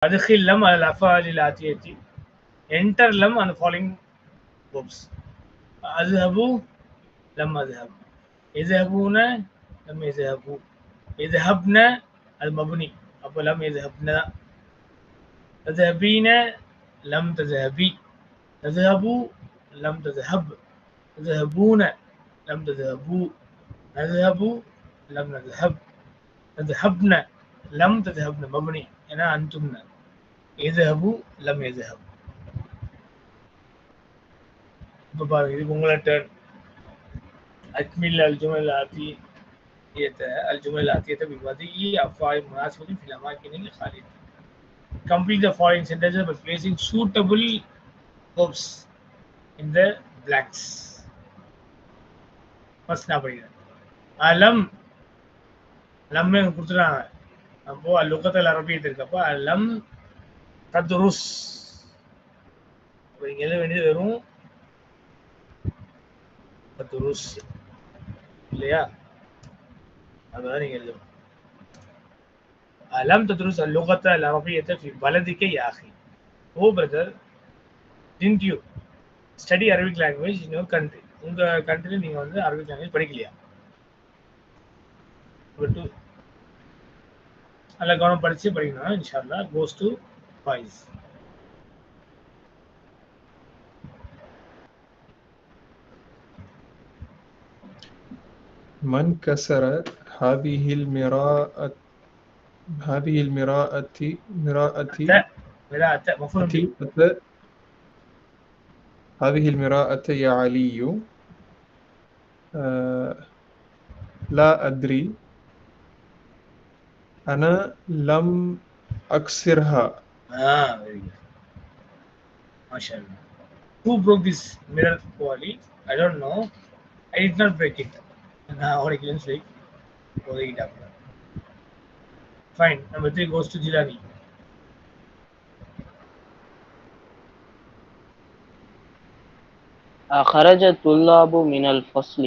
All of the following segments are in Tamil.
adkhil lam al af'al al atiyati, enter lam on the following verbs. Azhabu lam azhab, yazhabuna lam yazhabu, yazhabna al mabni, அப்ப lam yazhabna, tadhhabina lam tadhhabi, tadhhabu lam tadhhab, tadhhabuna lam tadhhabu, nadhhabu lam nadhhab, tadhhabna lam tadhhabna mabni, ஏன்னா அன்தும்னா. எதுஹபு லம் எதுஹப். இப்போ பாருங்க, இதுக்கு உங்களோட turn. அக்மில் الجمل الآتية بوضع أفعال مناسبة في الأماكن الخالية. Complete the following sentences by placing suitable verbs in the blanks. First நான் படிக்கிறேன். அலம் லம் கொடுத்துட்டாங்க. அப்போ லுகத்தல் அரபியத்து இருக்கப்போ அலம் தத்ருஸ். இங்க எழுத வேண்டியது வெறும் தத்ருஸ் இல்லையா? அதான் நீங்க எழுதணும். அலம் தத்ருஸ் லுகத்த அரபியத்தை ஃபி பலதிக யா அஹி. ஓ brother, didn't you study Arabic language in your country? உங்க கண்ட்ரில நீங்க வந்து அரபிக் லாங்குவேஜ் படிக்கலையா? நல்லா கவனம் படிச்சு படிக்கணும். இன்ஷால்லா goes to boys. من كسر هذه المراءة هذه المراءة يا علي؟ لا أدري، أنا لم أكسرها. very good. MashaAllah. Who broke this mirror poorly? I don't know. I did not break it. Fine. Number 3 goes to Jilani. خرج الطلاب من الفصل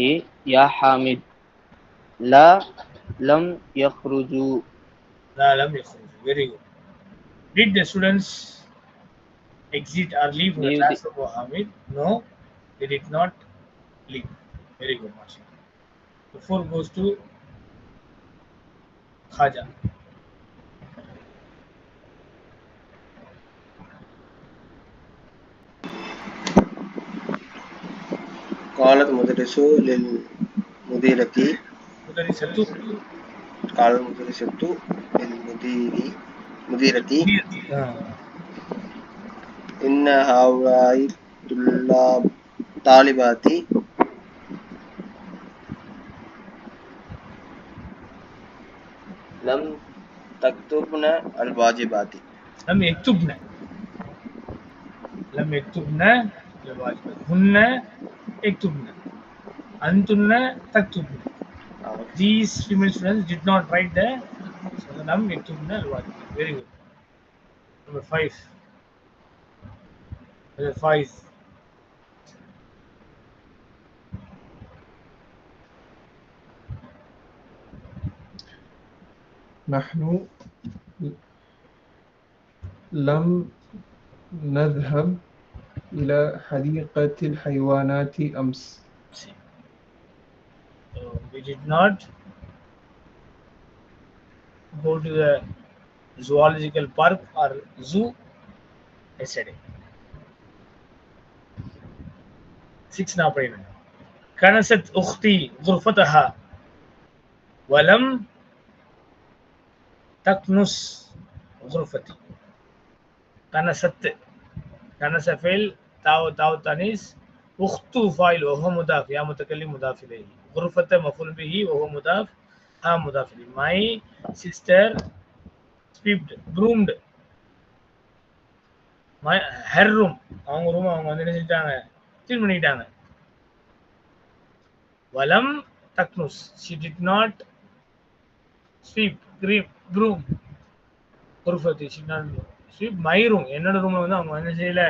يا حامد. لا لم يخرجوا. لا لم يخرجوا. Very good. Did the students exit or leave the classroom of Hamid? No, they did not leave. Very good, MashaAllah. The 4 goes to Khaja. قالت المدرسة للمديرة إن هؤلاء طالبات لم تكتبن الواجبات. لم يكتبن الواجبات. هن يكتبن، أنتن تكتبن. These female students did not write the لم يكتبن الواجبات. Very good. Number 5. Number 5. نحن لم نذهب إلى حديقة الحيوانات أمس. We did not go to the zoological park or zoo yesterday. 6 now payment. كنست أختي غرفتها ولم تكنس غرفتي. كنس فعل تاو تانيس، أخت فاعل وهو مضاف، يا متكلم مضاف إليه، غرفة مفعول به وهو مضاف، ها مضاف إليه. My sister swept, broomed. My her room, அவங்க ரூம் அவங்க வந்து என்ன செஞ்சாங்க, க்ளீன் பண்ணிட்டாங்க. வலம் தக்னுஸ், she did not sweep, broom. غرفتي, she did not sweep my room. என்னோட ரூம்ல வந்து அவங்க என்ன செய்யல,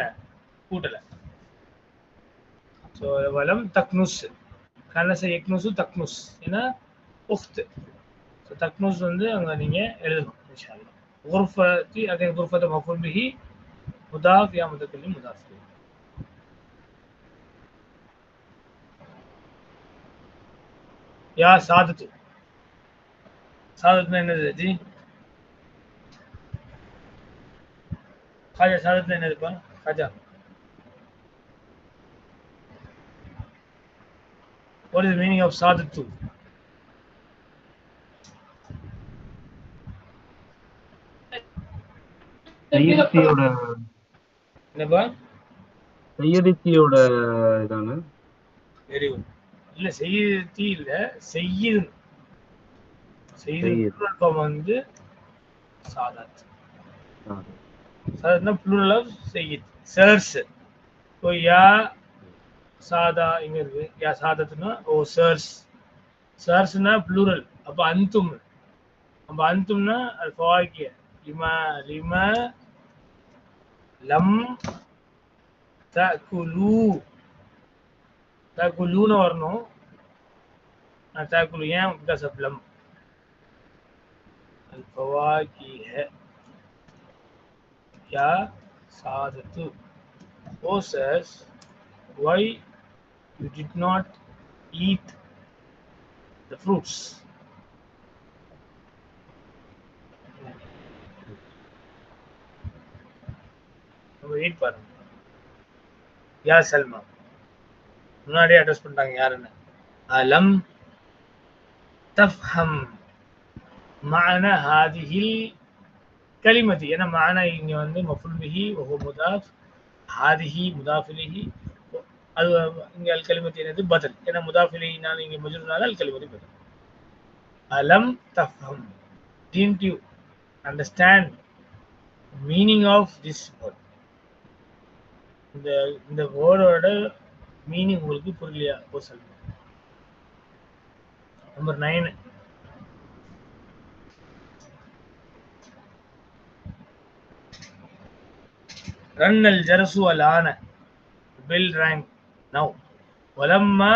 கூட்டல. ஸோ வலம் தக்னுஸ், கனச எக்னுசு தக்னுஸ், ஏன்னா உஃப்த். ஸோ தக்னுஸ் வந்து அங்கே நீங்கள் எழுதணும் இன்ஷா அல்லாஹ். غرفتي again غرفة مفعول به مضاف يا متكلم مضاف إليه. يا سعادته سعادتنا என்னது ஜி காஜா சாதத்துல என்னதுப்பா Khaja what is the meaning of sadatu சையதியோட என்னப்பா சையதியோட இதான வெரி குட் இல்ல செய்யி இல்ல செய்யுது சையத். plural form வந்து சாதத் சாதத்னா plural of செய்யித் சர்ஸ் இப்போ யா சாதா இங்க இருக்கு யா சாதத்னா ஓ சர்ஸ் சர்ஸ்னா plural அப்ப அந்தும் அப்ப அந்தும்னா அது ஃபவாக்கிய லிமா லம் தகுலு தகுலுன்னு வரணும் தகுலு ஏன் பிகாஸ் ஆஃப் லம் الفواكه يا سادة O says why you did not eat the fruits நம்ம eat பாருங்க யா சல்மா முன்னாடியே அட்ரஸ் பண்ணிட்டாங்க யாருன்னு அலம் தஃப்ஹம் معنى هذه الكلمة أنا معنى إني வந்து مفعول به وهو مضاف هذه مضاف إليه அது இங்க الكلمة என்னது بدل ஏன்னா مضاف إليه நான் இங்க மஜ்ரூர்னால الكلمة بدل அலம் தஃப்ஹம் didn't you understand meaning of this word இந்த வேர்டோட மீனிங் உங்களுக்கு புரியலையா ஓ சொல்லுங்க நம்பர் 9 رن الجرس والآن bell rang now ولما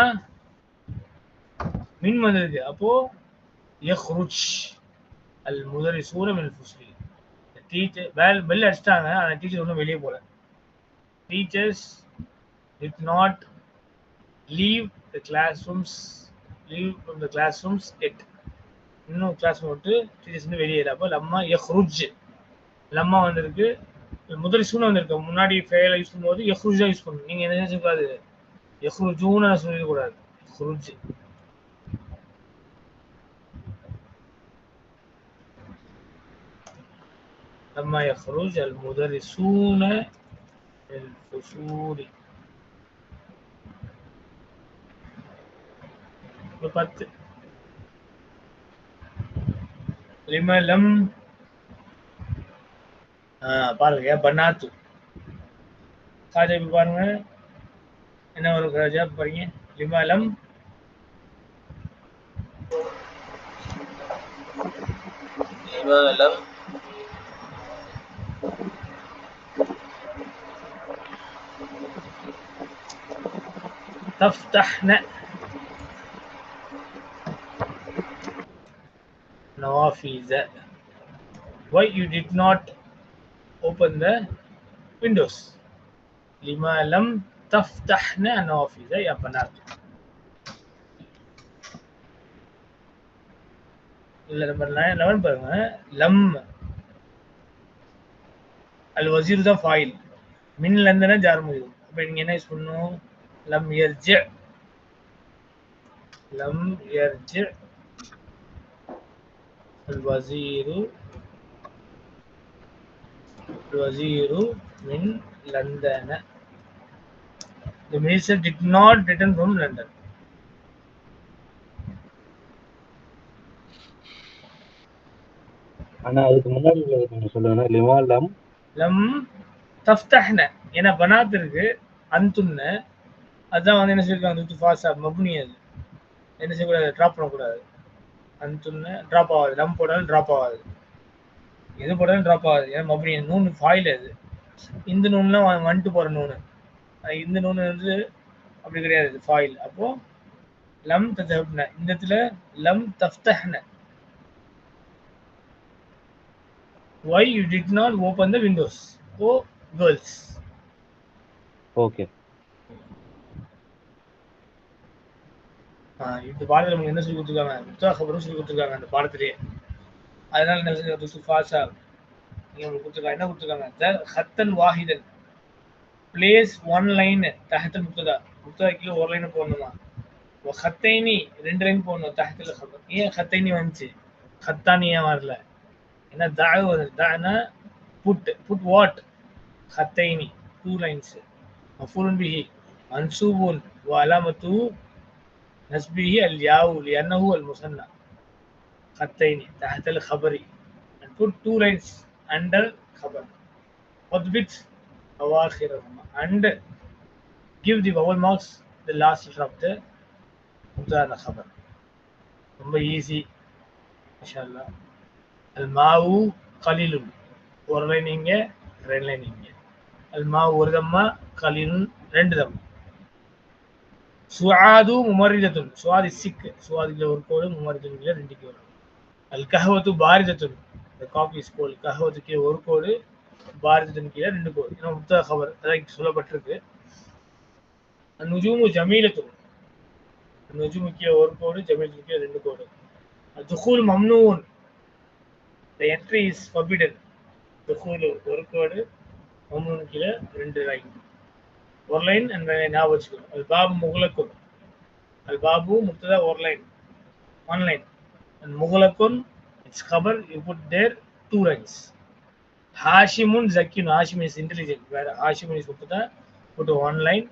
من வந்தது அப்போ يخرج المدرسون من الفصل டீச்சர் பெல் அடிச்சிட்டாங்க ஆனா டீச்சர் ஒன்றும் வெளியே போல teachers did not leave from the classrooms yet இன்னும் கிளாஸ் விட்டு டீச்சர்ஸ் இன்னும் வெளியேற அப்போ லம்மா யஹ்ருஜ் லம்மா வந்திருக்கு முதலிசூன வந்திருக்கு முன்னாடி ஃபெயில யூஸ் பண்ணும்போது யஹ்ருஜ் யூஸ் பண்ணணும் நீங்க என்ன செய்யக்கூடாது யஹ்ருஜூன சொல்லக்கூடாது யஹ்ருஜ் لما يخرج المدرسون من الفصول بقت لما لم பாருங்க பனாத்து காஜா இப்ப பாருங்க என்ன ஒரு காஜா பாருங்க லிமா லம் تفتحن نوافذ why you did not open the windows لما لم تفتحن نوافذ يا بنات இல்ல நம்பர் 11 பாருங்க லம் الوزير ده فاعل من لندن جار مجرور அப்ப நீங்க என்ன யூஸ் பண்ணனும் لم يرجع الوزير من لندن the minister did not return from London ஆனா அதுக்கு முன்னாடி நீங்க சொல்லுங்க லிமா லம் தஃப்தஹ்ன ஏன்னா பனாத் இருக்கு அந்துன்ன அதான் வந்து என்ன சொல்லிருக்காங்க துத்து ஃபாஸா மப்னி அது என்ன செய்யக்கூடாது ட்ராப் பண்ணக்கூடாது அந்துன்ன ட்ராப் ஆகாது லம் போட்டாலும் ட்ராப் ஆகாது எது போட்டாலும் ட்ராப் ஆகாது ஏன்னா மப்னி நூன் ஃபாயில் அது இந்த நூன்லாம் வந்துட்டு போகிற நூனு இந்த நூனு வந்து அப்படி கிடையாது ஃபாயில் அப்போ லம் தஃப்தஹ்ன இந்த இடத்துல லம் தஃப்தஹ்ன why you did not open the windows. Oh girls. Okay. இந்த பாடத்துல நமக்கு என்ன சொல்லி கொடுத்துருக்காங்க, முத்தா கபரும் சொல்லி கொடுத்துருக்காங்க அந்த பாடத்திலேயே. அதனால என்ன சொல்லி ஃபாஸா நீங்க உங்களுக்கு கொடுத்துருக்காங்க, என்ன கொடுத்துருக்காங்க, ஹத்தன் வாஹிதன், பிளேஸ் ஒன் லைன் தஹத்தல் முத்ததா, முத்ததா கீழே ஒரு லைன் போடணுமா, ஹத்தைனி 2 லைன் போடணும் தஹத்தல் கபர். ஏன் ஹத்தைனி வந்துச்சு, ஹத்தானி ஏன் வரல, ஏன்னா தாழ் வருது, தானா புட் வாட், ஹத்தைனி 2 lines, மஃபூலுன் பிஹி மன்சூபுன் வ அலாமத்து نسبه الياء لأنه المثنى خطين تحت الخبر and put 2 lines under خبر وضبط أواخرهما and give the vowel marks the last letter of the مبتدأ خبر. ரொம்ப ஈஸி மாஷாஅல்லா. அல்மாவு கலீலுன் ஒரு லைன் இங்க 2 லைன் இங்க, அல்மாவு ஒரு தம்மா கலீலுன் 2 தம்மா. சுஆது முமரிதத்துன், சுஆத் சிக், சுஆதுல ஒரு கோடு, முமரிதத்துன்ல 2 கோடு. அல் கஹவத்து பாரிதத்துன், the coffee is cold, கஹவத்துக்கு ஒரு கோடு, பாரிதத்துன் கீழ 2 கோடு. ஏன்னா முத்தா கபர் அதான் சொல்லப்பட்டிருக்கு. நுஜூமு ஜமீலத்துன், நுஜூமுக்கு ஒரு கோடு, ஜமீலத்துக்கு 2 கோடு. துகூல் Mamnoon, the entry is forbidden, துகூல் ஒரு கோடு, மம்னூன் கீழ 2 லைன், ஒரு லைன் அண்ட் ஞாபகம் வச்சுக்கணும். அல் பாபு முகலக்குன், அல் பாபு முப்ததா ஒரு லைன் 1 line and முகலக்குன் its cover you put there 2 lines. ஹாஷிமுன் ஜக்கின், ஹாஷிம் is intelligent, where ஹாஷிமுன் is முப்ததா put 1 line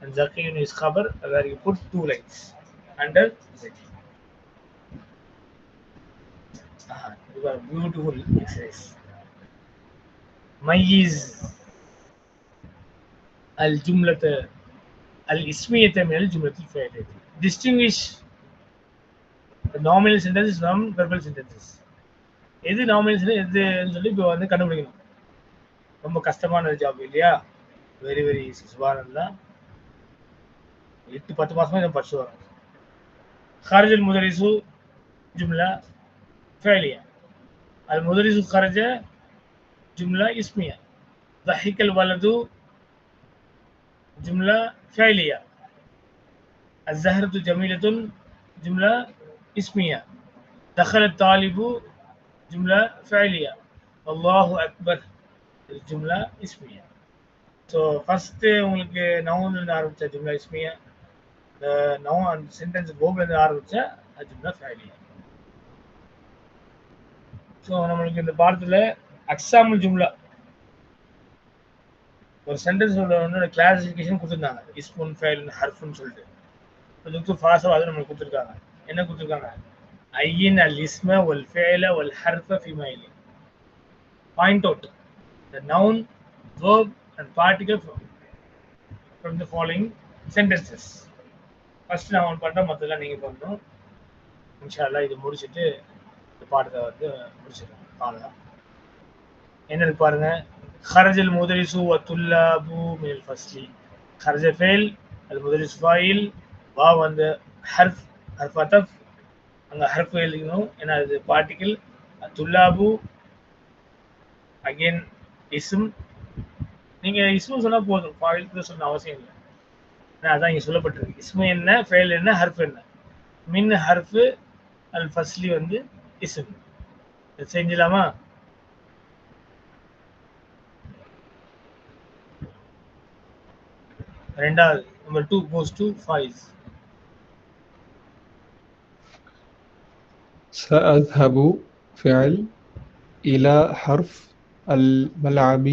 and zakiyun is cover where you put 2 lines under zaki. You are beautiful exercise. mayyiz الجملة الاسمية من الجملة الفعلية. Distinguish the nominal sentences from verbal sentences. எது nominal sentence எதுன்னு சொல்லி இப்போ வந்து கண்டுபிடிக்கணும். ரொம்ப கஷ்டமான ஜாப் இல்லையா, வெரி வெரி ஈஸி. சுப்ஹானல்லாஹ், 8-10 மாசமா இதை படிச்சு வரோம். خرج المدرس جملة فعلية, المدرس خرج جملة اسمية, ضحك الولد جملة فعلية, الزهرة جميلة جملة اسمية, دخل الطالب جملة فعلية, الله أكبر جملة اسمية. So first உங்களுக்கு noun ல ஆரம்பிச்ச ஜும்லா இஸ்மியா, noun sentence verb ல ஆரம்பிச்ச ஜும்லா ஃபைலியா. ஸோ நம்மளுக்கு இந்த பாடத்துல அக்ஸாமுல் ஜும்லா ஒரு சென்டென்ஸ் உள்ள கிளாசிஃபிகேஷன் கொடுத்துருந்தாங்க, இஸ்முன் ஃபைல் ஹர்ஃப்னு சொல்லிட்டு. அதுக்கு ஃபாஸா அது நம்மளுக்கு கொடுத்துருக்காங்க. என்ன கொடுத்துருக்காங்க, ஐயின் அல் இஸ்ம வல் ஃபைல வல் ஹர்ஃப ஃபிமா இலி. Point out the noun, verb and particle from the following sentences. First நான் பண்றேன், மற்றதெல்லாம் நீங்க பண்ணணும். இன்ஷா அல்லாஹ் இது முடிச்சுட்டு இந்த பாடத்தை வந்து முடிச்சிடலாம். அவ்வளோதான். என்னது பாருங்க, خرج المدرس والطلاب من الفصل. خرج فعل, المدرس فاعل, واو வந்து حرف عطف, அங்க حرف எழுதணும் ஏன்னா அது பார்ட்டிகிள். துல்லாபு அகைன் இஸ்ம், நீங்க இஸ்மு சொன்னா போதும், ஃபாயில் சொன்ன அவசியம் இல்லை. ஏன்னா அதான் இங்க சொல்லப்பட்டிருக்கு. இஸ்மு என்ன, ஃபெயில் என்ன, ஹர்ஃப் என்ன. மின் ஹர்ஃப், அல் ஃபஸ்லி வந்து இஸ்ம். செஞ்சிடலாமா? ரெண்டாவது நம்பர் 2 goes to Faiz. سأذهب فعل إلى حرف الملعب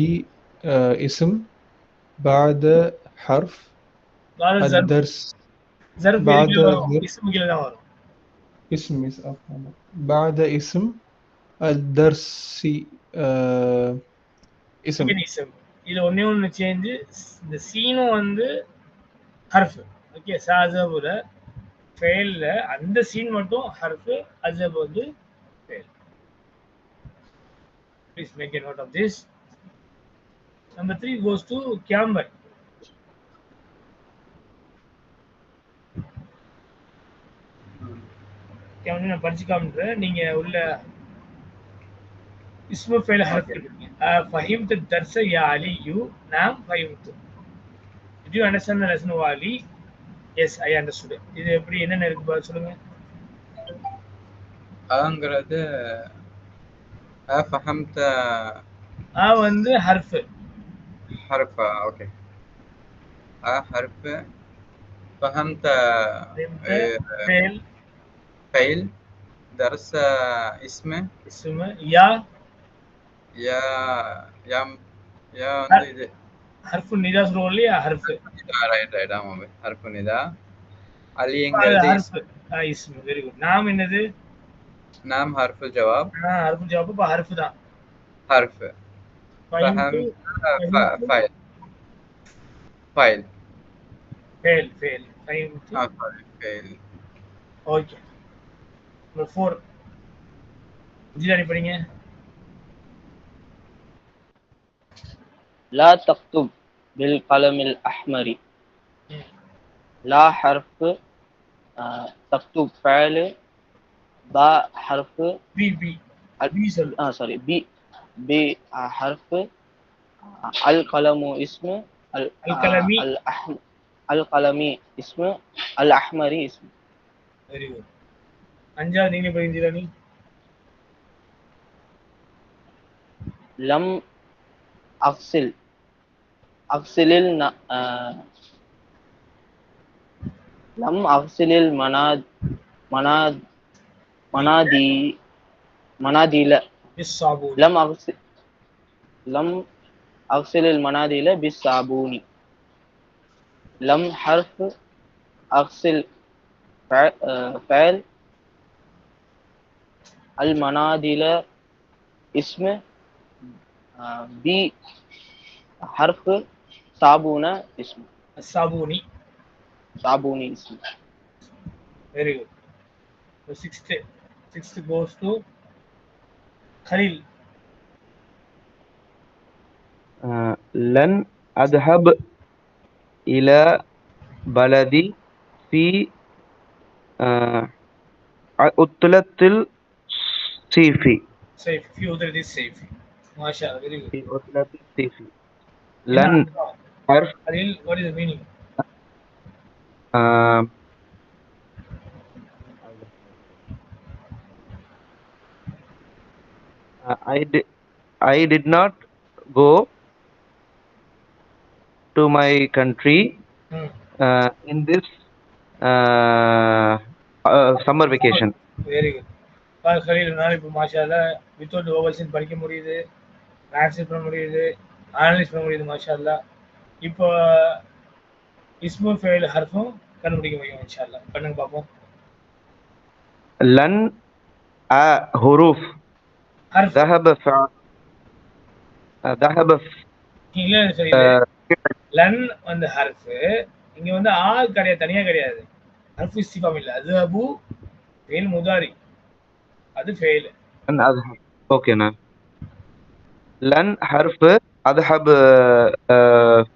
اسم بعد حرف الدرس بعد اسم كده தான் வரும். اسم بعد اسم الدرس اسم. இதுல ஒண்ணு சேஞ்ச், இந்த சீனும் வந்து ஹர்ஃப். ஓகே, சாஸபுல ஃபெயில்ல அந்த சீன் மட்டும் ஹர்ஃப், அஸப் வந்து fail. Please make a note of this. Number 3 goes to Camber. நான் படிச்சு காமிக்கிறேன், நீங்க உள்ள اسم فعل حرف கேக்குறீங்க. فهمت الدرس يا علي. نعم فهمت. Did you understand the lesson O Ali? Yes, I understood. இது எப்படி என்னென்ன இருக்கு பாரு சொல்லுங்க. ஆங்கிறது فهمت வந்து ஹர்ஃப். حرف اوكي حرف فهمت فعل فعل درس اسم يا يا يا يا வந்து இது ஹர்ஃப் நிதா சொல்றோம் இல்லையா ஹர்ஃப். ரைட் ரைட் ஆமாம் ஹர்ஃப் நிதா. அலிங்கிறது இஸ்ம். Very good. நாம் என்னது? நாம் ஹர்ஃப் ஜவாப். ஹர்ஃப் ஜவாப் அப்ப ஹர்ஃப் தான். ஹர்ஃப் فهمت فاعل فاعل فعل فهمت. فاعل ஓகே. நம்பர் 4 ஜிலானி படிங்க. لا تكتب بالقلم الأحمر. لا حرف تكتب فعل با حرف بي سوري سوري بي حرف القلم اسم القلمي اسم الأحمر اسم. Very good. அஞ்சாவது நீங்க படிங்க Jilani. لم أغسل لم أغسل مناديل بالصابون. لم أغسل المناديل بالصابون. لم حرف أغسل فعل المناديل اسم بي حرف صابون اسم الصابوني اسم. very good. So sixth goes to Khalil. لن أذهب إلى بلدي في عطلة الصيف. في عطلة الصيف. ما شاء الله. very good. في عطلة الصيف. لن حرف. Khalil, what is the meaning? I did not go to my country in this summer vacation. Very good. Khalil, நான் இப்போ மாஷாஅல்லாஹ் வித்தவுட் ஓவல்ஸ் படிக்க முடியுது, டிரான்ஸ்லேட் பண்ண முடியுது, அனலைஸ் பண்ண முடியுது மாஷாஅல்லாஹ். இப்போ இஸ்மு ஃபைல் ஹர்ஃபும் கண்டுபிடிக்க முடியும் இன்ஷாஅல்லாஹ். பண்ணுங்க பாப்போம். لن حروف حرف ذهب இல்ல சரி. லன் வந்து ஹர்ஃப். இங்க வந்து கிடையாது, தனியா கிடையாது. ஹர்ஃப் இஸ்திஃபாம் இல்ல. அஸ்ஹபு ஃபெயில் முதாரி. அது ஃபெயில். لن أذهب. اوكي نعم. لن حرف أذهب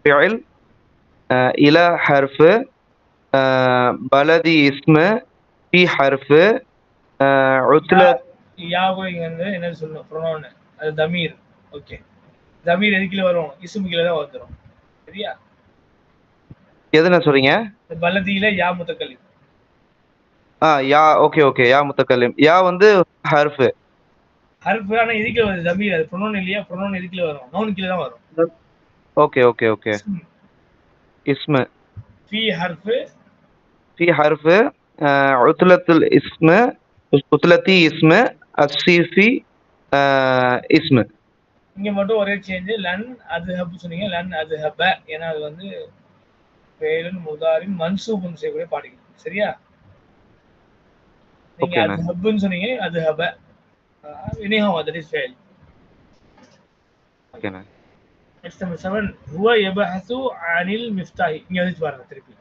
فعل إلى حرف بلدي اسم في حرف عطلة. யாகோ இங்க வந்து என்ன சொல்லணும்? ப்ரோனவுன். அது தமீர். ஓகே. தமீர் எதுக்குல வரும்? இஸ்மு கீழ தான் வந்துரும். சரியா? எதுனா சொல்றீங்க? பலதியில யா முத்தக்கல்லிம். Yeah okay yeah முத்தக்கல்லிம். யா வந்து ஹர்ஃப். ஆனா எதுக்குல வருது? தமீர். அது ப்ரோனவுன் இல்லையா? ப்ரோனவுன் எதுக்குல வரும்? நவுன் கீழ தான் வரும். ஓகே اسم في حرف عطلة الاسم عطلتي اسم الصيفي اسم. இங்க மட்டும் ஒரே சேஞ்ச். லன் அஸ்ஹப் சொன்னீங்க, லன் அஸ்ஹப. ஏன்னா அது வந்து ஃபெயிலுன் முதாரின் மன்சூபுன் செய்யக்கூடிய பாடிகள். சரியா? நீங்க அஸ்ஹப்னு சொன்னீங்க, அஸ்ஹப. anyhow that is fail. Okay நான். Next number 7. هو يبحث عن المفتاح. இங்க வந்து பாருங்க திருப்பி.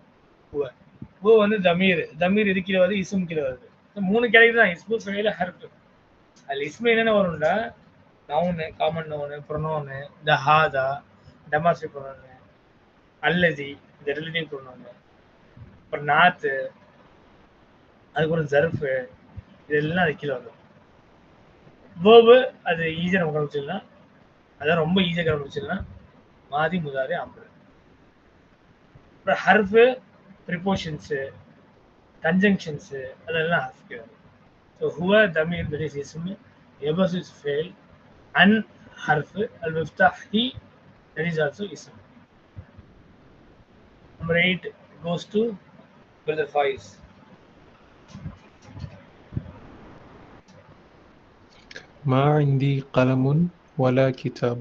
هو வந்து தமீர் இது கீழ வருது, இஸ்ம் கீழ வருது. மூணு கேட்டகரி தான். இஸ்மு ஃபெயில் ஹர்ஃப். அதுல இஸ்மு என்னென்ன வரும்னா நவுன், காமன் நவுன், ப்ரோனவுன், த ஹாதா, டெமாஸ்ட்ரேட் ப்ரோனவுன், அல்லதி, இந்த ரிலேட்டிவ் ப்ரோனவுன், அப்புறம் நாத்து, அதுக்கப்புறம் ஜர்ஃப், இதெல்லாம் அது கீழ வரும். வேர்பு அது ஈஸியாக நம்ம கண்டுபிடிச்சிடலாம். அதான் ரொம்ப ஈஸியாக கண்டுபிடிச்சிடலாம். மாதி முதாரி அம்ரு. அப்புறம் ஹர்ஃபு ப்ரிப்போஷன்ஸு கன்ஜங்ஷன்ஸு அதெல்லாம் ஹர்ஃப்க்கு வரும். ஸோ ஹுவ தமீர் தட் இஸ் இஸ்ம், எபஸ் இஸ் ஃபேல், அன் ஹர்ஃபு, அல் மிஃப்தாஹ் ஹி that is also ism. Number 8 goes to Brother Faiz. ما عندي قلم ولا كتاب.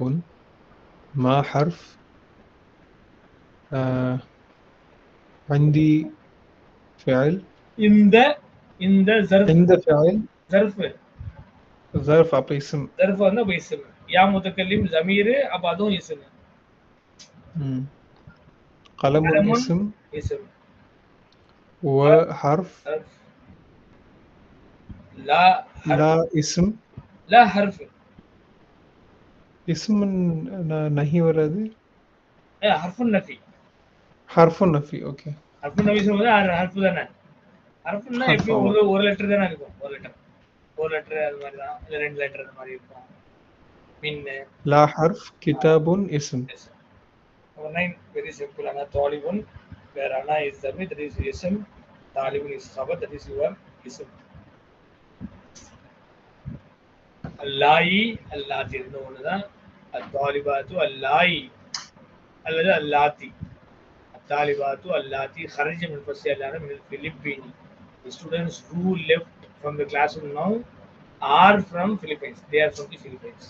ما حرف عندي فعل. இந்த ظرف عند فعل ظرف அப்ப اسم. ظرف வந்து அப்ப ism. யா முத்தக்கல்லிம் ضمير அப்ப அதுவும் ism. قلم اسم وحرف لا اسم لا حرف اسم नहीं हो रहा है. حرف النفي. حرف النفي اوكي. حرف النفي சொல்றது حرف தானே. حرفனா எப்போ ஒரு லெட்டர் தானே இருக்கும். ஒரு லெட்டர் அது மாதிரி தான். இல்ல ரெண்டு லெட்டர் அந்த மாதிரி இருக்கும். لا حرف كتاب اسم. Number 9 very simple. Ana talibun where ana is dhamir that is ism, talibun is khabar that is your ism. Allai allati ennu onudha at-talibatu allai alladhu allati at-talibatu allati kharaja min fasiyalana min al-Philippines. The students who left from the classroom now are from Philippines. They are from the Philippines.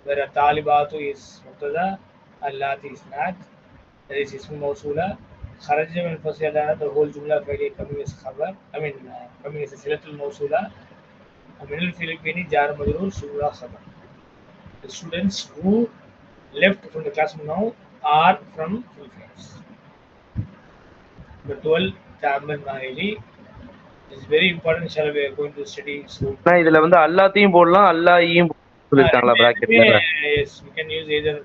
Where at-talibatu is mubtada, allati is not, that is ism mawsula. Kharaja min fasiyalana, the whole jumla fi'liya coming as khabar, coming as a silatul mawsula. min al-Philippines jar majroor sura khabar. The students who left from the classroom now are from Philippines. Number 12 ta'ammal ma'ili is very important. Inshallah we are going to study soon. நான் இதுல வந்து அல்லாத்தையும் போடலாம் அல்லாஹ்வையும் சொல்லிருக்காங்களா பிராக்கெட்ல? Yes, we can use either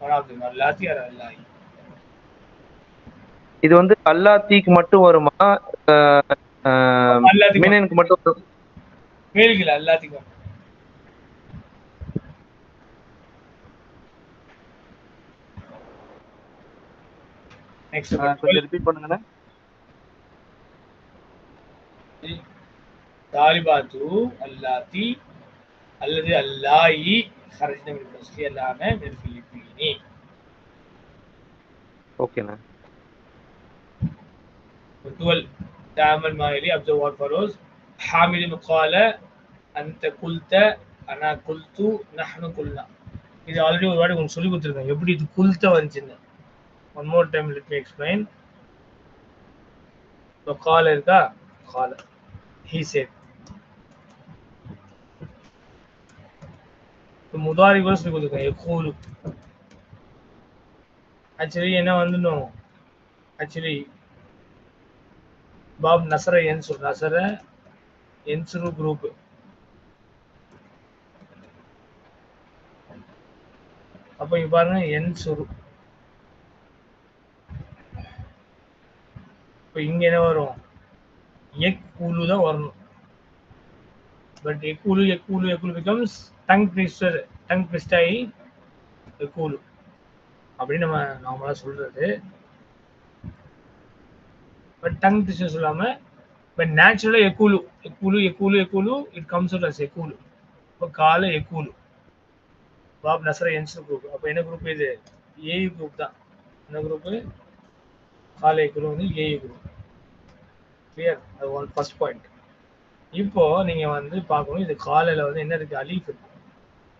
one of them, allati or allahi. இது வந்து அல்லாத்திக்கு மட்டும் வருமா? மீனனுக்கு மட்டும் வரும்? மேலுக்கு அல்லாத்திக்கு. நெக்ஸ்ட் கொஞ்சம் ரிப்பீட் பண்ணுங்க. தாலிபாத்து அல்லாத்தி அல்லது அல்லாஹி خرجنا من الفصل الآن من الفلبين. ஓகேண்ணா. 12 تعامل مع يلي observe what follows. حامل قال أنت قلت أنا قلت نحن قلنا. இது ஆல்ரெடி ஒரு வாட்டி உங்களுக்கு சொல்லி கொடுத்துருக்கேன் எப்படி இது குல்த வந்துச்சுன்னு. One more time let me explain. இப்போ கால இருக்கா, கால he said. இப்போ முதாரி கூட சொல்லி கொடுத்துருக்கேன் யகூலு. ஆக்சுவலி என்ன வந்துடும், ஆக்சுவலி பாப் நசர என்சுர், நசர என்சுரு குரூப். அப்போ இங்க பாருங்க என்சுரு. இப்போ இங்க என்ன வரும், யக்கூலு தான் வரணும். பட் யக்கூலு யக்கூலு யக்கூலு becomes tongue twister, tongue twist ஆகி யக்கூலு அப்படின்னு நம்ம நார்மலாக சொல்றது. பட் டங் ட்விஸ்டர் சொல்லாம பட் நேச்சுரலாக யக்கூலு யக்கூலு யக்கூலு யக்கூலு இட் கம்ஸ் அவுட் அஸ் யக்கூலு. இப்போ கால யக்கூலு பாப் நசர என்சர் குரூப். அப்போ என்ன குரூப் இது, ஏயு குரூப் தான். என்ன குரூப்பு, கால யக்கூலு வந்து ஏயு குரூப். கிளியர், அது ஒன் ஃபர்ஸ்ட் பாயிண்ட். இப்போ நீங்க வந்து பார்க்கணும் இது காலையில வந்து என்ன இருக்கு, அலீஃப் இருக்கு.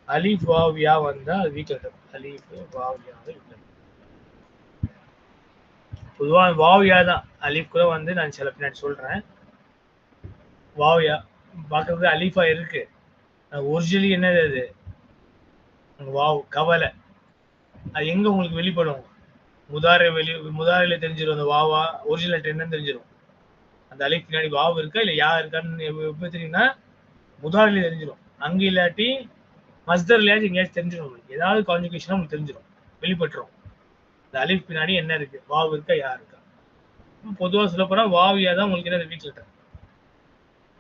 அலீஃப் வாவ் யா வந்தா அது வீக் லெட்டர். அலீஃப் வாவ் யா வீக் லெட்டர். பொதுவாக வாவ் யா தான். அலீஃப் கூட வந்து நான் சில பின்னாடி சொல்றேன். வாவ் யா பார்க்கறது அலீஃபா இருக்கு. ஒரிஜினலி என்னது அது, வாவ் கவலை. அது எங்க உங்களுக்கு வெளிப்படும், முதாரில தெரிஞ்சிடும். அந்த வாவா ஒரிஜினல் லெட்டர் என்னன்னு தெரிஞ்சிடும். அந்த அலீஃப் பின்னாடி வாவ் இருக்கா இல்ல யா இருக்கான்னு எப்போ தெரியும்னா முதாரில தெரிஞ்சிடும். அங்க இல்லாட்டி மஸ்தர்லயாச்சும் எங்கேயாச்சும் தெரிஞ்சிடும். உங்களுக்கு ஏதாவது கான்ஜுகேஷனா உங்களுக்கு தெரிஞ்சிடும், வெளிப்பட்டுரும். இந்த அலீஃப் பின்னாடி என்ன இருக்கு, வாவ் இருக்கா யா இருக்கா. பொதுவாக சொல்ல போனா வாவ் யா தான் உங்களுக்கு என்ன வீக் லெட்டர்.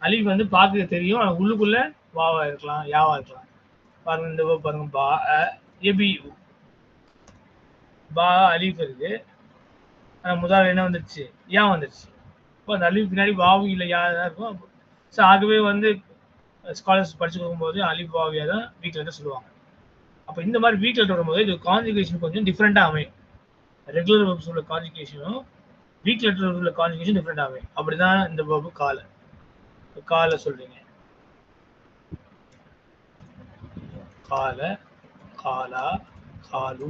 அலிஃப் வந்து பார்க்க தெரியும், ஆனா உள்ளுக்குள்ள வாவா இருக்கலாம், யாவா இருக்கலாம். பாருங்க இந்த verb பாருங்க, பா எபி பா அலிஃப் இருக்கு, ஆனா முதல்ல என்ன வந்துருச்சு, யா வந்துருச்சு. இப்போ அந்த அலிஃப் பின்னாடி வாவு இல்லை யா தான் இருக்கும். ஸோ ஆகவே வந்து ஸ்காலர்ஸ் படிச்சு கொடுக்கும்போது அலிஃப் வாவியா தான் வீக் லெட்டர் சொல்லுவாங்க. அப்போ இந்த மாதிரி வீக் லெட்டர் வரும்போது இது கான்ஜுகேஷன் கொஞ்சம் டிஃப்ரெண்ட்டாக அமையும். ரெகுலர் வெர்ப்ஸ் உள்ள கான்ஜுகேஷனும் வீக் லெட்டர் உள்ள கான்ஜுகேஷன் டிஃப்ரெண்ட் அமையும். அப்படிதான் இந்த verb கால சொல்றீங்க. கால, காலா, காலு,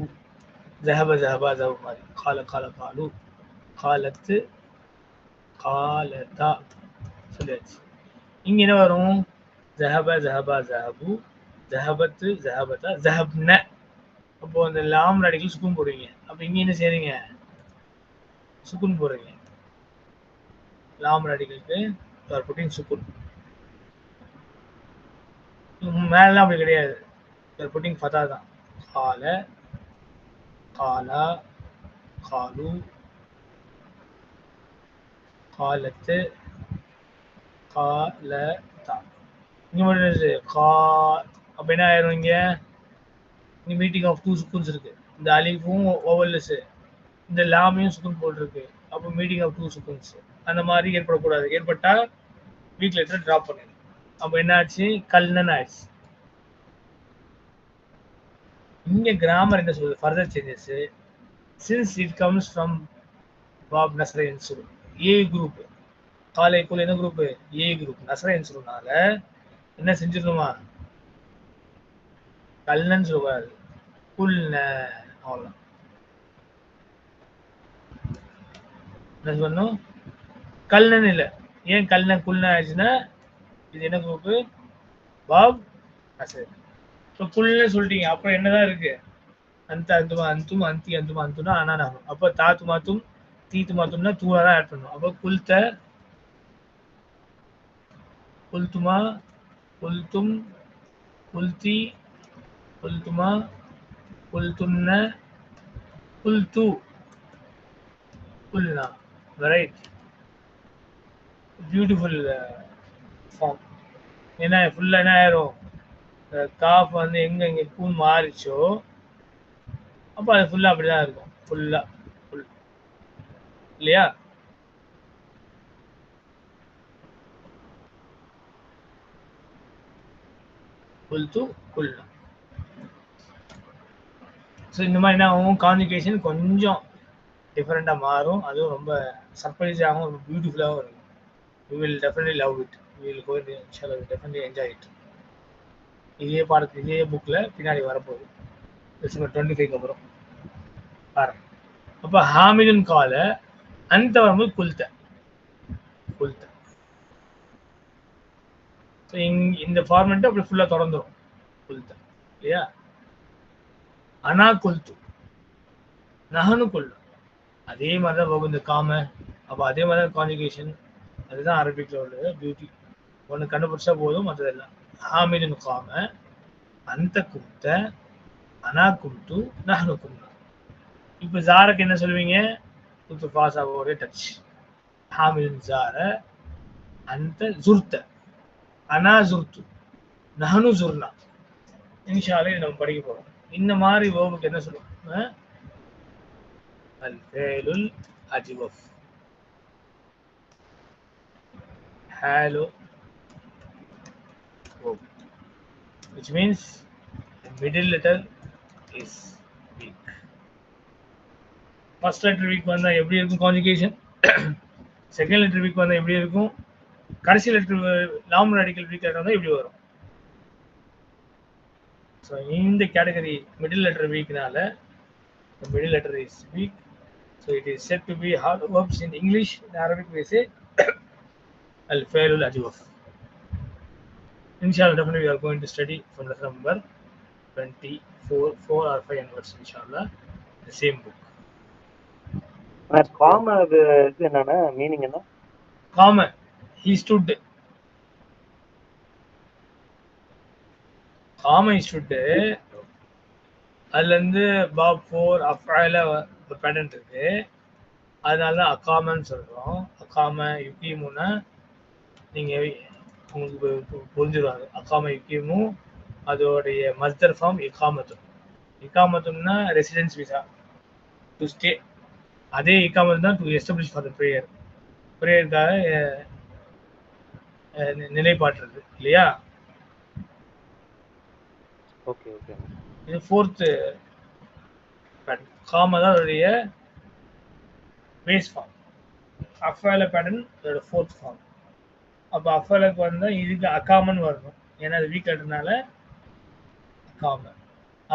ஜஹப ஜஹபா ஜஹப மாதிரி கால கால காலு, காலத்து, காலதா சொல்லியாச்சு. இங்க என்ன வரும், ஜஹப ஜஹபா ஜஹபு, ஜஹபத்து ஜஹபதா ஜஹப்ன. அப்போ அந்த லாம் ராடிக்கல் சுக்குன் போடுவீங்க. அப்போ இங்க என்ன செய்றீங்க, சுக்குன் போடுறீங்க. லாம் ராடிக்கலுக்கு புட்டிங் சுக்குன். மேலாம் அப்படி கிடையாது, புட்டிங் ஃபதா தான். கால, காலா, காலு, காலத்து, காலதா. இங்க மட்டும் கா. அப்ப என்ன ஆயிரும், இங்க மீட்டிங் ஆஃப் 2 சுக்குன்ஸ் இருக்கு. இந்த அலிஃபும் ஓவல்லஸ், இந்த லாமையும் சுக்குன் போட்டிருக்கு. அப்போ மீட்டிங் ஆஃப் 2 சுக்குன்ஸ் அந்த மாதிரி ஏற்படக்கூடாது. ஏற்பட்டா வீக் லெட்டர் டிராப் பண்ணிடும். அப்போ என்ன ஆச்சு, கல்னன் ஆயிடுச்சு. இங்க கிராமர் என்ன சொல்லுது, further changes. Since it comes from பாப் நஸ்ர என்சுர் ஏ குரூப், காலைக்குள்ள என்ன குரூப், ஏ குரூப். நஸ்ர என்சுர்னால என்ன செஞ்சிடணுமா, கல்னன்னு சொல்லக்கூடாது, குல்ன. அவ்வளோதான். என்ன சொல்லணும், கல்னன் இல்லை. ஏன் கல்ன குல்ன ஆயிடுச்சுன்னா இது என்ன குரூப்பு, பாப் நஸ்ர. ஸோ குல்னு சொல்லிட்டீங்க, அப்புறம் என்னதான் இருக்கு, அந்த அந்துமா அந்தும் அந்தி அந்துமா அந்துனா அனானா. அப்போ தாத்து மாத்தும் தீத்து மாத்தும்னா தூளா தான் ஆட் பண்ணணும். அப்போ குல்த, குல்துமா, குல்தும், குல்தி, குல்துமா, குல்துன்ன, குல்து, குல்னா. Right, beautiful form. என்ன ஃபுல்லா என்ன ஆயிரும், காஃப் வந்து எங்க கூன் மாறிச்சோ அப்போ அது ஃபுல்லா அப்படிதான் இருக்கும். ஃபுல்லா ஃபுல் இல்லையா. குல்து குல்னா. ஸோ இந்த மாதிரி என்ன ஆகும், கான்ஜுகேஷன் கொஞ்சம் டிஃப்ரெண்ட்டாக மாறும். அதுவும் ரொம்ப சர்ப்ரைஸாகவும் ரொம்ப பியூட்டிஃபுல்லாகவும் இருக்கும். We will definitely love it, we will go இன்ஷால்லா டெஃபினெட்லி என்ஜாய் இட். இதே பாடத்துக்கு இதே புக்கில் பின்னாடி வரப்போகுது டிசம்பர் 25க்கு அப்புறம் பாருங்க. அப்போ ஹாமிதுன் கால அந்த வரும்போது குல்த குல்த. ஸோ இந்த ஃபார்மெட்டு அப்படி ஃபுல்லாக தொடர்ந்துடும் குல்த இல்லையா. அனா குல்து, நஹனு குல்லும் அதே மாதிரி தான் வரும் இந்த காம. அப்போ அதே மாதிரி தான் கான்ஜுகேஷன். அதுதான் அரபிக்கில் உள்ள பியூட்டி. ஒன்று கண்டுபிடிச்சா போதும், மற்றதெல்லாம். ஹாமிதுன் காம, அந்த குல்த, அனா குல்து, நஹனு குல்லும். இப்போ ஜாருக்கு என்ன சொல்லுவீங்க, குல்து பாஸ் ஆக டச். ஹாமிதுன் ஜார, அந்த ஜுர்த, அனா ஜுர்து, நஹனு ஜுர்னா. இன்ஷால்லா நம்ம படிக்க போறோம். இந்த மாதிரி வேர்புக்கு என்ன சொல்லுவாங்க, அல்-ஃபிஅலுல் அஜ்வஃப். ஹாலு verb, which means the middle letter is weak. First letter weak வந்தா எப்படி இருக்கும் கான்ஜுகேஷன், செகண்ட் லெட்டர் வீக் வந்தா எப்படி இருக்கும், கடைசி லெட்டர் லாம் ராடிக்கல் வீக் லெட்டர் வந்தா எப்படி வரும். ஸோ இந்த கேட்டகரி மிடில் லெட்டர் வீக்னால the middle letter is weak, so it is said to be hard verbs in English. In Arabic we say al-fi'lul ajwaf. Inshallah, definitely we are going to study from lesson number 24, 4 or 5 onwards, inshallah, the same book. காம இது என்னன்னா மீனிங் என்ன, காம he stood, காம he stood. அதுல இருந்து பாப் 4 அஃபால ஒரு பேட்டர்ன் இருக்கு, அதனால தான் அகாமன்னு சொல்றோம். அகாம யுகீமுனா நீங்க உங்களுக்கு புரிஞ்சிடும். அகாம யுகீமும் அதோடைய மஸ்தர் ஃபார்ம் இகாமத்தும். இகாமத்தும்னா ரெசிடென்ஸ் விசா, டு ஸ்டே. அதே இகாமத்து தான் to establish for the prayer, ப்ரேயருக்காக நிலைப்பாட்டுறது இல்லையா? Okay okay. இது ஃபோர்த்து பேட்டர்ன். காம தான் அதோடைய பேஸ் ஃபார்ம். அஃபால பேட்டர்ன் அதோட ஃபோர்த் ஃபார்ம். அப்போ அஃபாலுக்கு வந்தால் இதுக்கு அகாமன் வரணும், ஏன்னா அது வீக் ஆட்டுறதுனால அகாம.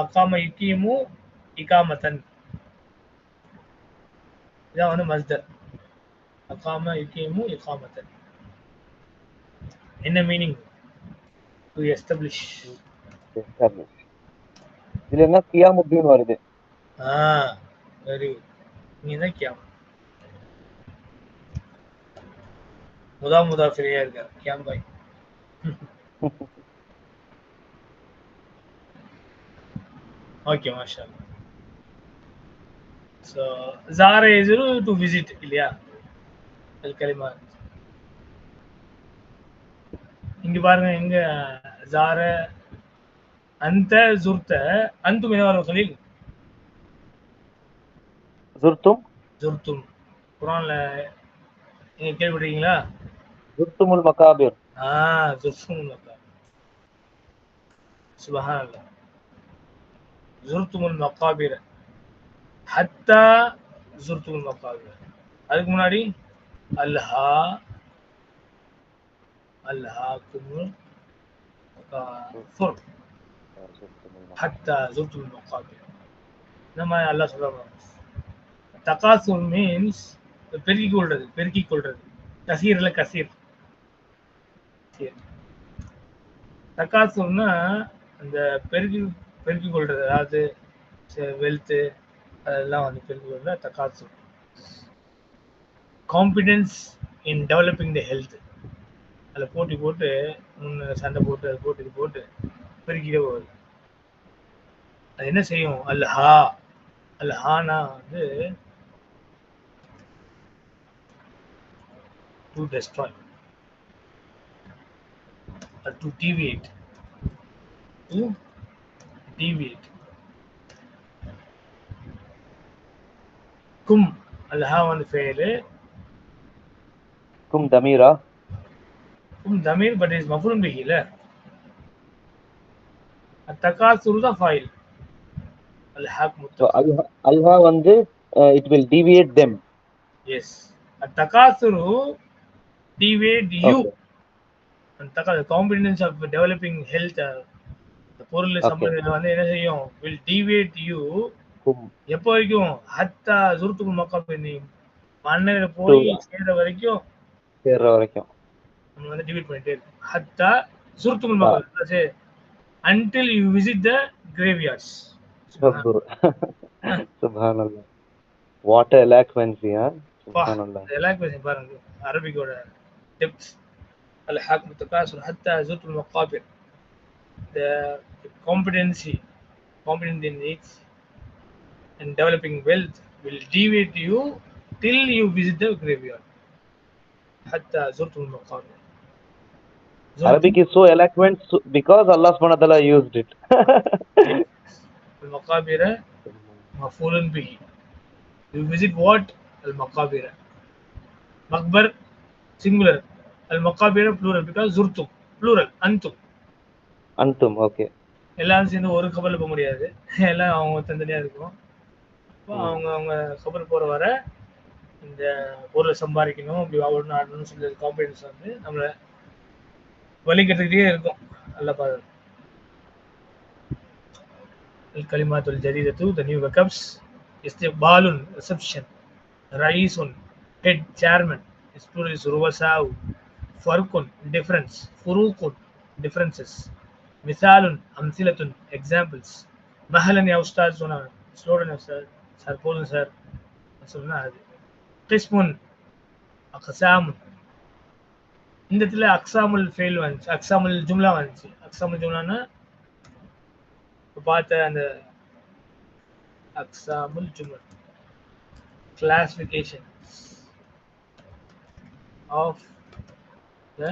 அகாம யுக்கீமு இகாமத்தன், இதான் வந்து மஸ்தர். அகாம யுக்கீமு இகாமத்தன் என்ன மீனிங்? To establish. இதுல என்ன கியாமுத்தீன் வருது. Very good. நீ தான் கியாம முதாஃபிரியா இருக்கார் கியாம் பாய். ஓகே மாஷா அல்லாஹ். ஸோ ஜார எஜுரு டு விசிட் இல்லையா? அல் கலிமா. இங்க பாருங்க, எங்க ஜார அந்த ஜுர்த அந்தும் என்ன வரும் கலீல்? ஜுர்தும். ஜுர்தும் குர்ஆன்ல நீங்க கேள்விப்பட்டிருக்கீங்களா? ஜுர்துமுல் மகாபிர். ஜுர்துமுல் மகாபிர். சுப்ஹானல்லாஹ். ஜுர்துமுல் மகாபிர் ஹத்தா ஜுர்துமுல் மகாபிர். அதுக்கு முன்னாடி அல்ஹா அல்ஹாக்குமுல் மகாபிர் ஹத்தா ஜுர்துமுல் மகாபிர். நம்ம அல்லாஹ் சொல்றாங்க தகாசுர் மீன்ஸ் பெருக்கிக் கொள்றது. கசீர்ல கசீர். தகாசுர்னா அந்த பெருக்கிக் கொள்றது, அதாவது வெல்த்து அதெல்லாம் வந்து பெருக்கிக் கொள்றது தகாசுர். Competence in developing the health. அதில் போட்டி போட்டு சண்டை போட்டு அது போட்டு இது போட்டு பெருக்கிட்டே போகுது. அது என்ன செய்யும்? அல்ஹானா வந்து to destroy or to deviate. kum alha on fail. kum damira. kum damir but is maf'ul bihi la. at-takasur the fa'il. Alhaq so alha வந்து it will deviate them. Yes. at-takasuru deviate you. The combination of developing health, the பொருள் சம்பந்தம் வந்து என்ன செய்யும்? will deviate you. எப்போ வரைக்கும்? ஹத்தா ஜுர்துல் மகாபிர். நீ மண்ணில போய் சேர்ற வரைக்கும் நம்ம வந்து டிவைட் பண்ணிட்டே இருக்கோம். ஹத்தா ஜுர்துல் மகாபிர், until you visit the graveyards. Subhanallah. What a eloquency, huh? Subhanallah. eloquency பாருங்க, அரபிக்கோட depth. الحاق متكاثر حتى زرت المقابر. The competency in it and developing wealth will deviate you till you visit the graveyard. حتى زرت المقابر. Arabic is so eloquent because Allah subhanahu wa ta'ala used it. المقابر مفعول به. You visit what? المقابر. مقبر singular. المقابر plural because زرتم plural. அந்தும் okay. எல்லாரும் சேர்ந்து ஒரு கபர்ல போக முடியாது, எல்லாம் அவங்க தனித்தனியா இருக்கும். அவங்க கபர் போற வர இந்த பொருளை சம்பாதிக்கணும், இப்படி ஆடணும் ஆடணும்னு சொல்லி காம்படிஷன்ஸ் வந்து நம்மளை வலிக்கிறதுக்கிட்டே இருக்கும். நல்லா பாருங்க. கலிமாத்துல் ஜதீதத்து, the new vocabs. இஸ்திக்பாலுன் reception, ரயீசுன் head chairman, plural is ruwasaw. ஃபர்குன் difference, ஃபுரூகுன் differences, மிசாலுன் அம்சிலத்துன் examples. மஹலன் யா உஸ்தாத் சொன்னா ஸ்லோடன் சார் போதும் சார் சொன்னா அது. கிஸ்முன் அக்ஸாமுன். இந்த இடத்துல அக்ஸாமுல் ஃபெயில் வந்துச்சு, அக்ஸாமுல் ஜும்லா வந்துச்சு. அக்ஸாமுல் ஜும்லான்னா பார்த்த அந்த அக்ஸாமுல் ஜும்லா classifications of the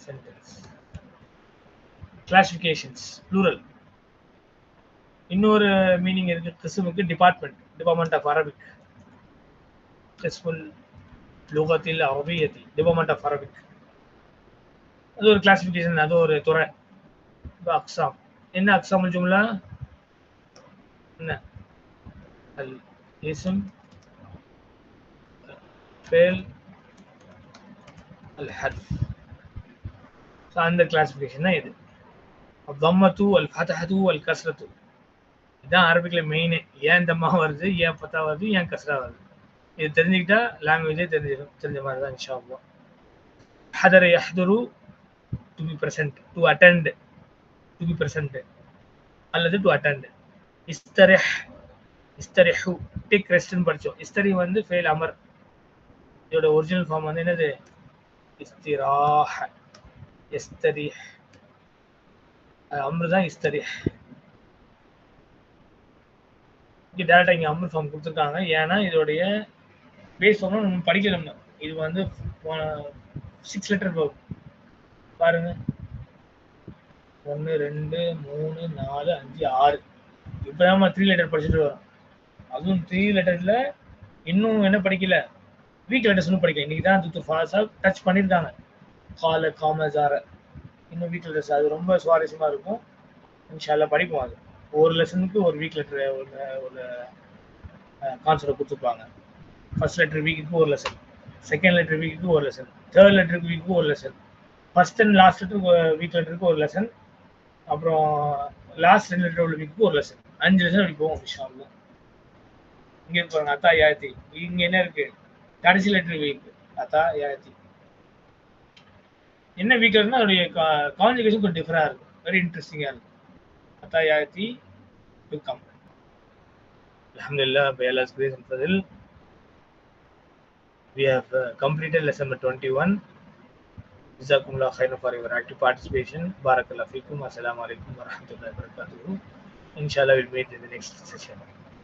sentence. Classifications plural. இன்னொரு மீனிங் இருக்கு கிஸ்முக்கு டிபார்ட்மெண்ட் ஆஃப் அரபிக். கிஸ்முல் லுகத்தில் அரபியத்தி டிபார்ட்மெண்ட் ஆஃப் அரபிக். அது ஒரு கிளாசிஃபிகேஷன், அது ஒரு துறை. அக்ஸாம் என்ன அக்ஸாமுல் ஜும்லா? என்ன அல் இஸ்ம் ஃபேல் அல் ஹர்ஃப். ஸோ அந்த கிளாசிஃபிகேஷன் தான் இது. தம்மத்து அல் ஃபதஹத்து அல் கஸ்ரத்து இதுதான் அரபிக்கில் மெயினு. ஏன் தம்மா வருது, ஏன் ஃபத்தா வருது, ஏன் கஸ்ரா வருது, இது தெரிஞ்சுக்கிட்டா லாங்குவேஜே தெரிஞ்ச மாதிரி தான் இன்ஷா அல்லாஹ். ஹதர யஹ்துரு to be present, to attend, to be present அல்லது டு அட்டெண்ட். இஸ்தரிஹ் இஸ்தரிஹு டேக் ரெஸ்ட்னு படித்தோம். இஸ்தரி வந்து ஃபெயில் அமர். இதோட ஒரிஜினல் ஃபார்ம் வந்து என்னது? இஸ்திராஹ். இஸ்தரிஹ் அம்ரு தான் இஸ்தரிஹ். இங்கே டேரெக்டாக இங்கே அம்ரு ஃபார்ம் கொடுத்துருக்காங்க. ஏன்னா இதோடைய பேஸ் ஃபார்ம் நம்ம படிக்கணும். இது வந்து 6 லெட்டர் வரும் பாருங்க. 1 2 3 4 5 6. இப்போ நம்ம 3 லெட்டர் படிச்சுட்டு வரோம். அதுவும் 3 லெட்டர்ல இன்னும் என்ன படிக்கல, வீக் லெட்டர்ஸ் இன்னும் படிக்கல. இன்னைக்கு தான் துத்து ஃபாஸா டச் பண்ணியிருக்காங்க. கால காம ஜார இன்னும் வீக் லெட்டர்ஸ். அது ரொம்ப சுவாரஸ்யமாக இருக்கும். இன்ஷால்லா படிப்போம். அது ஒரு லெசனுக்கு ஒரு வீக் லெட்டர் ஒரு கான்செப்ட் கொடுத்துருப்பாங்க. ஃபர்ஸ்ட் லெட்டர் வீக்குக்கு ஒரு லெசன், செகண்ட் லெட்டர் வீக்குக்கு ஒரு லெசன், தேர்ட் லெட்டருக்கு வீக்குக்கு ஒரு லெசன், ஃபர்ஸ்ட் அண்ட் லாஸ்ட் லெட்டருக்கு வீக் லெட்டருக்கு ஒரு லெசன், அப்புறம் லாஸ்ட் 2 லெட்டர் உள்ள வீக்குக்கு ஒரு லெசன். 5 லெசன் அப்படி போவோம் இன்ஷால்லா. இங்கே இருப்பாங்க அத்தா யாத்தி. இங்கே என்ன இருக்கு? கடைசி லெட்டர் வீக் அத்தா யாத்தி. என்ன வீக் இருக்குன்னா அதோடைய கான்ஜுகேஷன் கொஞ்சம் டிஃபராக இருக்கும். வெரி இன்ட்ரெஸ்டிங்காக இருக்கும். அத்தா யாத்தி to come. Alhamdulillah, by Allah's grace and fadl, we have completed lesson number 21. Jazakumullah khairan for your active participation. Barakallahu feekum. Assalamu alaikum wa rahmatullahi wa barakatuh. Inshallah, we'll meet in the next session.